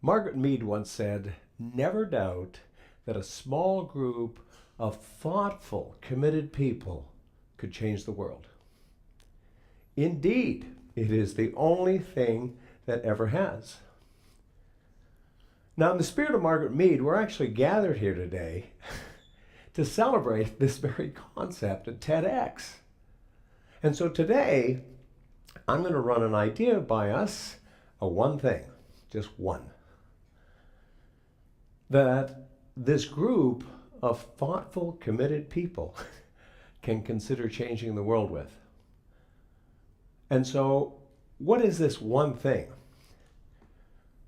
Margaret Mead once said, "Never doubt that a small group of thoughtful, committed people could change the world." Indeed, it is the only thing that ever has. Now, in the spirit of Margaret Mead, we're actually gathered here today to celebrate this very concept at TEDx. And so today, I'm going to run an idea by us, a one thing, just one, that this group of thoughtful, committed people can consider changing the world with. And so, what is this one thing?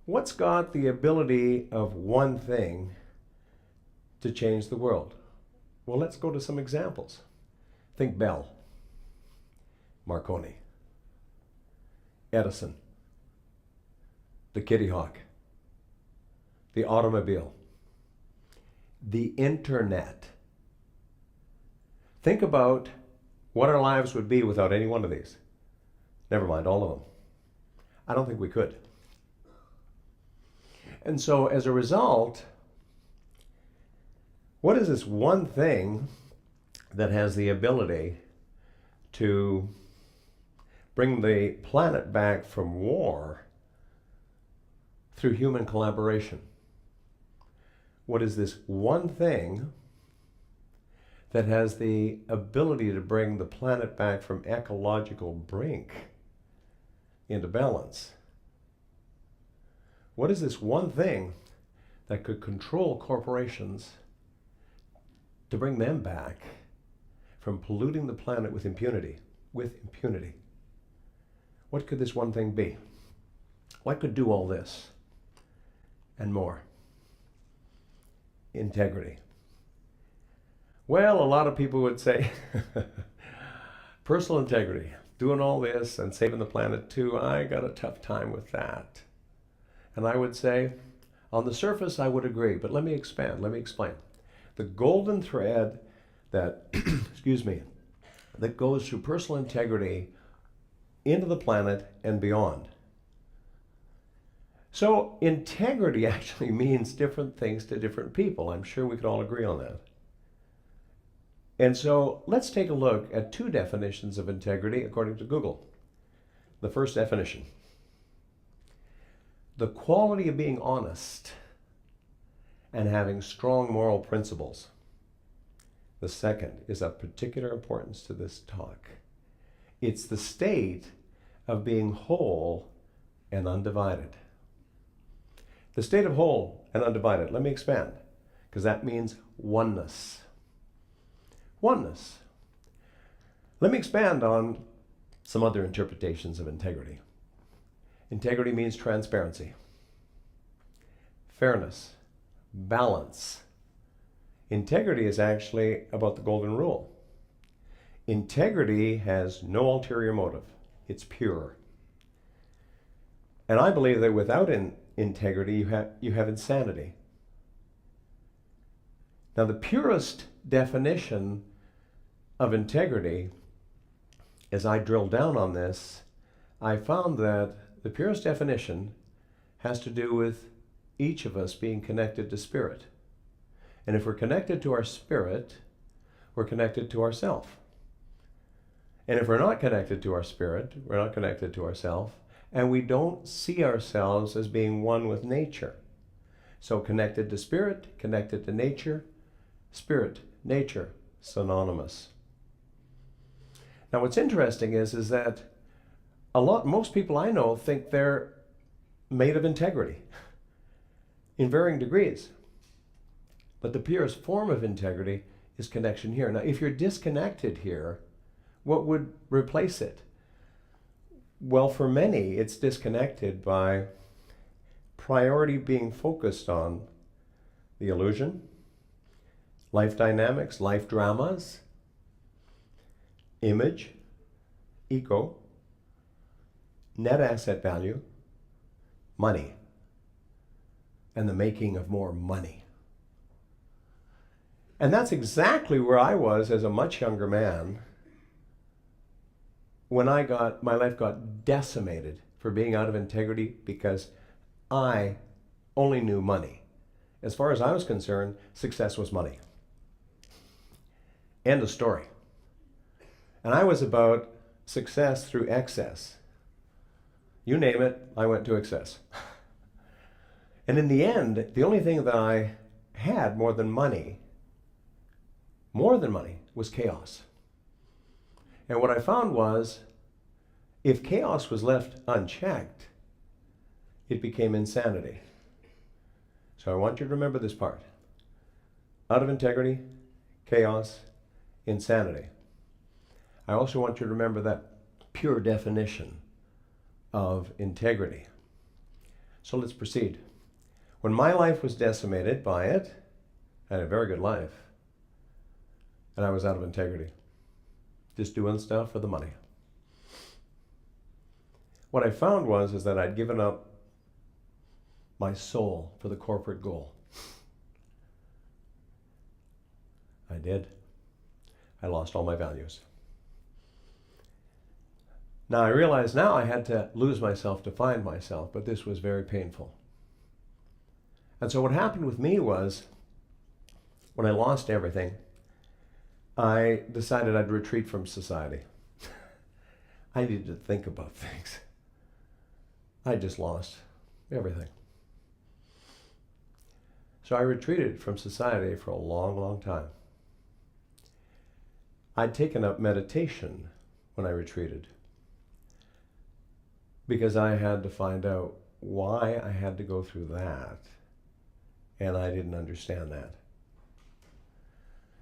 What's got the ability of one thing to change the world? Well, let's go to some examples. Think Bell, Marconi, Edison, the Kitty Hawk, the automobile, the internet. Think about what our lives would be without any one of these. Never mind all of them. I don't think we could. And so as a result, what is this one thing that has the ability to bring the planet back from war through human collaboration? What is this one thing that has the ability to bring the planet back from ecological brink into balance? What is this one thing that could control corporations to bring them back from polluting the planet with impunity? What could this one thing be? What could do all this and more? Integrity. Well, a lot of people would say personal integrity, doing all this and saving the planet too, I got a tough time with that. And I would say, on the surface, I would agree, but let me expand, let me explain. The golden thread that, excuse me, that goes through personal integrity into the planet and beyond. So integrity actually means different things to different people. I'm sure we could all agree on that. And so let's take a look at two definitions of integrity according to Google. The first definition: the quality of being honest and having strong moral principles. The second is of particular importance to this talk. It's the state of being whole and undivided. The state of whole and undivided. Let me expand, because that means oneness. Oneness. Let me expand on some other interpretations of integrity. Integrity means transparency, fairness, balance. Integrity is actually about the golden rule. Integrity has no ulterior motive. It's pure. And I believe that without integrity, you have insanity. Now, the purest definition of integrity, as I drilled down on this, I found that the purest definition has to do with each of us being connected to spirit. And if we're connected to our spirit, we're connected to ourself. And if we're not connected to our spirit, we're not connected to ourself, and we don't see ourselves as being one with nature. So connected to spirit, connected to nature, spirit, nature, synonymous. Now what's interesting is that most people I know think they're made of integrity in varying degrees. But the purest form of integrity is connection here. Now, if you're disconnected here, what would replace it? Well, for many, it's disconnected by priority being focused on the illusion, life dynamics, life dramas, image, ego, net asset value, money, and the making of more money. And that's exactly where I was as a much younger man when my life got decimated for being out of integrity because I only knew money. As far as I was concerned, success was money. End of story. And I was about success through excess. You name it, I went to excess. And in the end, the only thing that I had more than money, was chaos. And what I found was, if chaos was left unchecked, it became insanity. So I want you to remember this part. Out of integrity, chaos, insanity. I also want you to remember that pure definition of integrity. So let's proceed. When my life was decimated by it, I had a very good life, and I was out of integrity. Just doing stuff for the money. What I found was that I'd given up my soul for the corporate goal. I did. I lost all my values. Now I realize now I had to lose myself to find myself, but this was very painful. And so what happened with me was, when I lost everything, I decided I'd retreat from society. I needed to think about things. I just lost everything. So I retreated from society for a long, long time. I'd taken up meditation when I retreated, because I had to find out why I had to go through that, and I didn't understand that.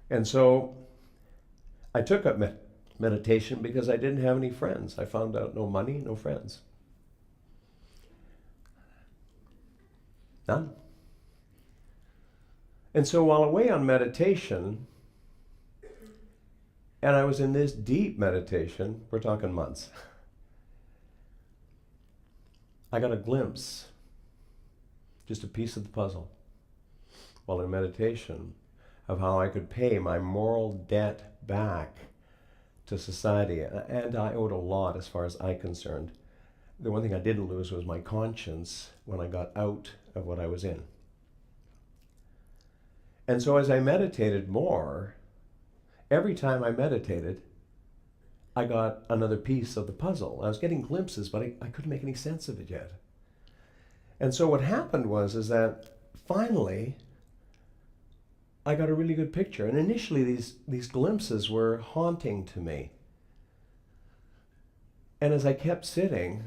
And so I took up meditation because I didn't have any friends. I found out no money, no friends. None. And so while away on meditation, and I was in this deep meditation, we're talking months, I got a glimpse, just a piece of the puzzle, while in meditation, of how I could pay my moral debt back to society. And I owed a lot as far as I'm concerned. The one thing I didn't lose was my conscience when I got out of what I was in. And so as I meditated more, every time I meditated, I got another piece of the puzzle. I was getting glimpses, but I couldn't make any sense of it yet. And so what happened is that finally, I got a really good picture. And initially, these glimpses were haunting to me. And as I kept sitting,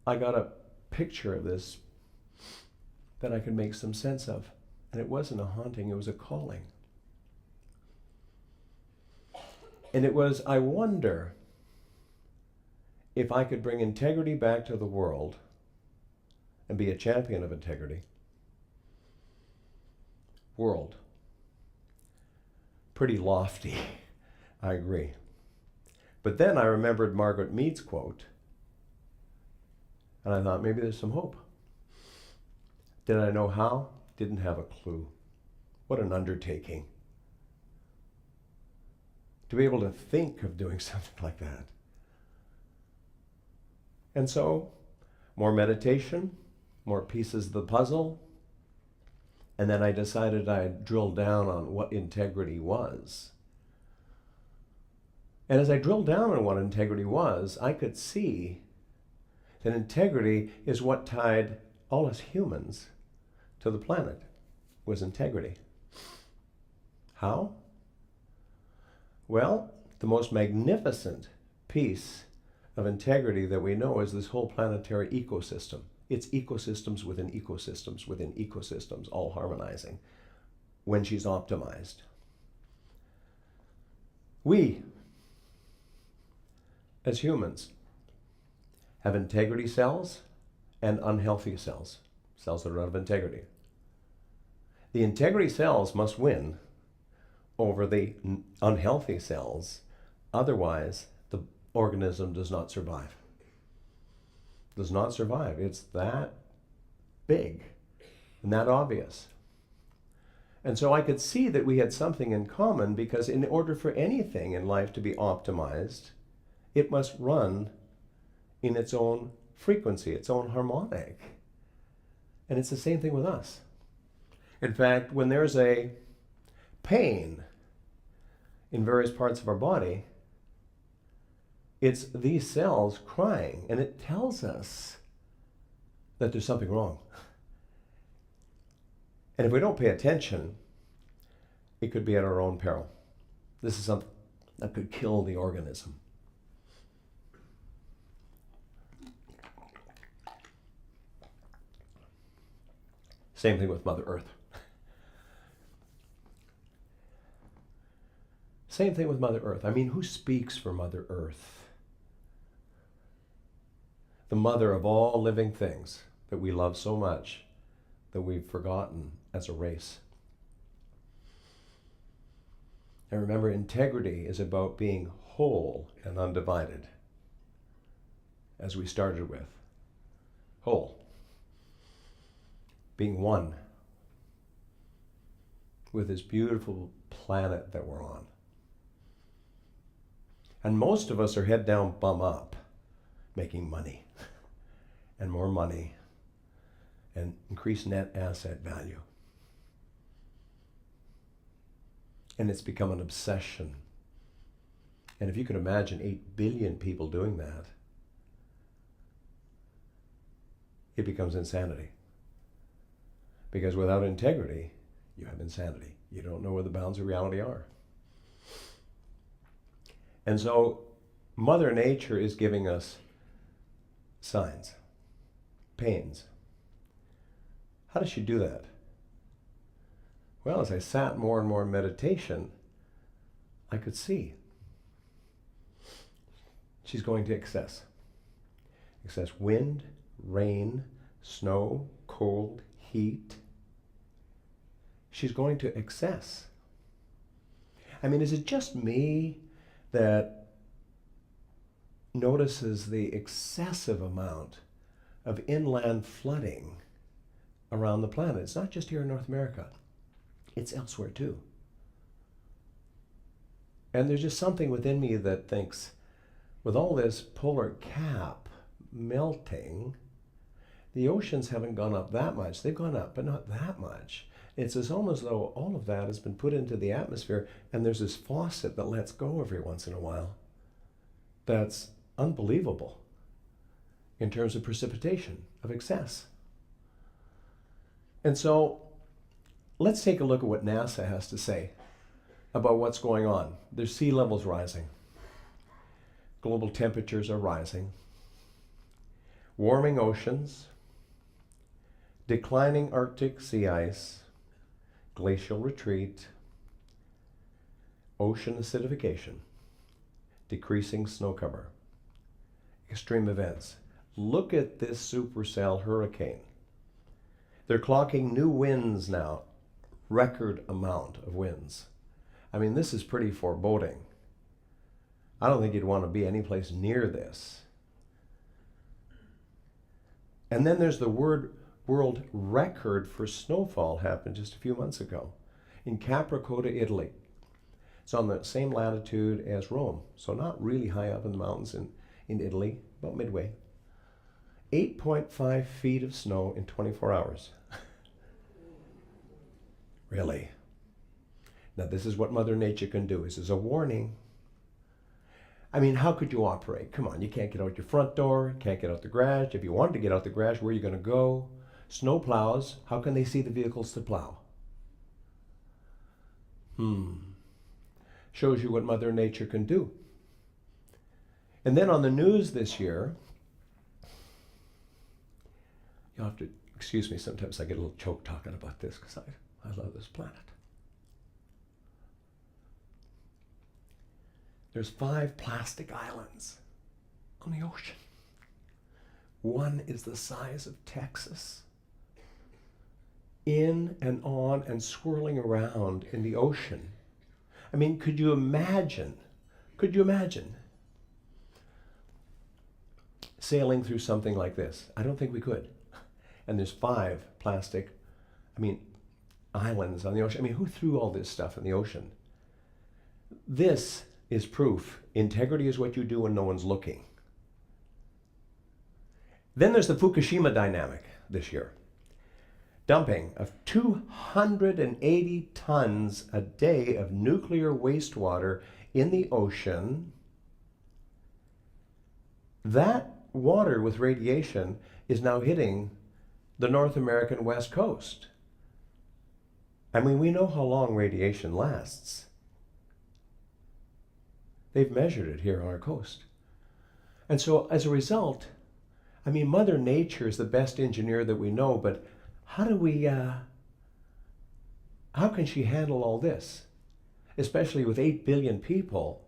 I got a picture of this that I could make some sense of. And it wasn't a haunting, it was a calling. And it was, I wonder if I could bring integrity back to the world and be a champion of integrity. World. Pretty lofty, I agree. But then I remembered Margaret Mead's quote, and I thought maybe there's some hope. Did I know how? Didn't have a clue. What an undertaking. To be able to think of doing something like that. And so, more meditation, more pieces of the puzzle, and then I decided I'd drill down on what integrity was. And as I drilled down on what integrity was, I could see that integrity is what tied all us humans to the planet, was integrity. How? Well, the most magnificent piece of integrity that we know is this whole planetary ecosystem. It's ecosystems within ecosystems within ecosystems, all harmonizing when she's optimized. We, as humans, have integrity cells and unhealthy cells, cells that are out of integrity. The integrity cells must win over the unhealthy cells, otherwise the organism does not survive. Does not survive. It's that big and that obvious. And so I could see that we had something in common, because in order for anything in life to be optimized, it must run in its own frequency, its own harmonic. And it's the same thing with us. In fact, when there's a pain in various parts of our body, it's these cells crying, and it tells us that there's something wrong. And if we don't pay attention, it could be at our own peril. This is something that could kill the organism. Same thing with Mother Earth. Same thing with Mother Earth. I mean, who speaks for Mother Earth? The mother of all living things that we love so much that we've forgotten as a race. And remember, integrity is about being whole and undivided, as we started with. Whole. Being one with this beautiful planet that we're on. And most of us are head down, bum up, making money and more money and increased net asset value. And it's become an obsession. And if you could imagine 8 billion people doing that, it becomes insanity. Because without integrity, you have insanity. You don't know where the bounds of reality are. And so Mother Nature is giving us signs, pains. How does she do that? Well, as I sat more and more in meditation, I could see she's going to excess. Excess wind, rain, snow, cold, heat. She's going to excess. I mean, is it just me that notices the excessive amount of inland flooding around the planet? It's not just here in North America. It's elsewhere too. And there's just something within me that thinks, with all this polar cap melting, the oceans haven't gone up that much. They've gone up, but not that much. It's almost as though all of that has been put into the atmosphere, and there's this faucet that lets go every once in a while. That's unbelievable in terms of precipitation, of excess. And so let's take a look at what NASA has to say about what's going on. There's sea levels rising. Global temperatures are rising. Warming oceans. Declining Arctic sea ice. Glacial retreat. Ocean acidification. Decreasing snow cover. Extreme events. Look at this supercell hurricane. They're clocking new winds now. Record amount of winds. I mean, this is pretty foreboding. I don't think you'd want to be any place near this. And then there's the world record for snowfall happened just a few months ago in Capricoda, Italy. It's on the same latitude as Rome, so not really high up in the mountains in Italy, about midway. 8.5 feet of snow in 24 hours. Really? Now this is what Mother Nature can do. This is a warning. I mean, how could you operate? Come on, you can't get out your front door, can't get out the garage. If you wanted to get out the garage, where are you going to go? Snow plows, how can they see the vehicles to plow? Shows you what Mother Nature can do. And then on the news this year, you'll have to excuse me, sometimes I get a little choked talking about this because I love this planet. There's 5 plastic islands on the ocean. One is the size of Texas. In and on and swirling around in the ocean. I mean, could you imagine sailing through something like this? I don't think we could. And there's 5 plastic, islands on the ocean. Who threw all this stuff in the ocean? This is proof. Integrity is what you do when no one's looking. Then there's the Fukushima dynamic this year. dumping of 280 tons a day of nuclear wastewater in the ocean. That water with radiation is now hitting the North American West Coast. I mean, we know how long radiation lasts. They've measured it here on our coast. And so as a result, I mean, Mother Nature is the best engineer that we know, but how can she handle all this? Especially with 8 billion people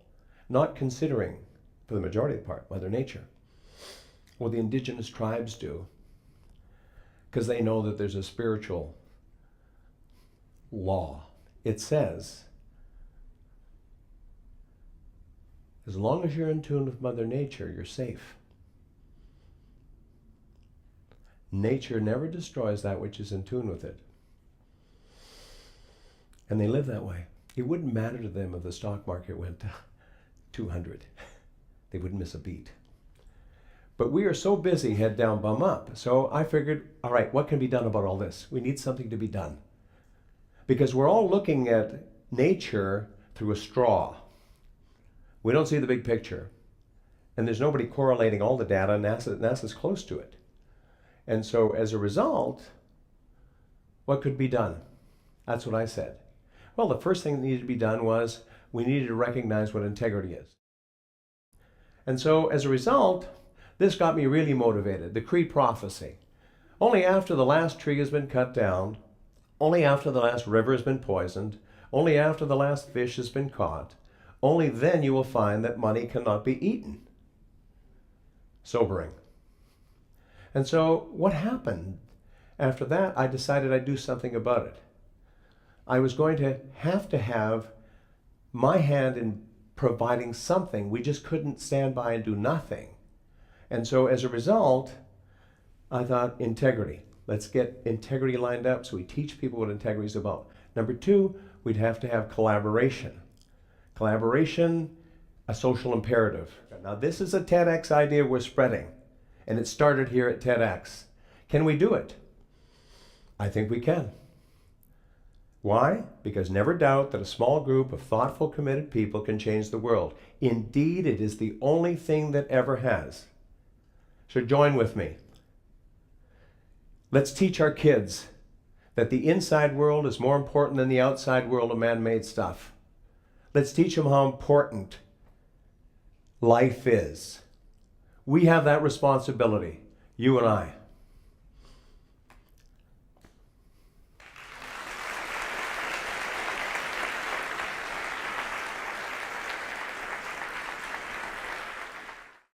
not considering, for the majority of the part, Mother Nature. What the indigenous tribes do, because they know that there's a spiritual law. It says, as long as you're in tune with Mother Nature, you're safe. Nature never destroys that which is in tune with it. And they live that way. It wouldn't matter to them if the stock market went to 200. They wouldn't miss a beat. But we are so busy, head down, bum up. So I figured, all right, what can be done about all this? We need something to be done. Because we're all looking at nature through a straw. We don't see the big picture. And there's nobody correlating all the data. NASA's close to it. And so as a result, what could be done? That's what I said. Well, the first thing that needed to be done was we needed to recognize what integrity is. And so as a result, this got me really motivated, the Cree prophecy. Only after the last tree has been cut down, only after the last river has been poisoned, only after the last fish has been caught, only then you will find that money cannot be eaten. Sobering. And so what happened? After that, I decided I'd do something about it. I was going to have my hand in providing something. We just couldn't stand by and do nothing. And so as a result, I thought integrity. Let's get integrity lined up so we teach people what integrity is about. Number two, we'd have to have collaboration. Collaboration, a social imperative. Now this is a TEDx idea we're spreading, and it started here at TEDx. Can we do it? I think we can. Why? Because never doubt that a small group of thoughtful, committed people can change the world. Indeed, it is the only thing that ever has. So join with me. Let's teach our kids that the inside world is more important than the outside world of man-made stuff. Let's teach them how important life is. We have that responsibility, you and I.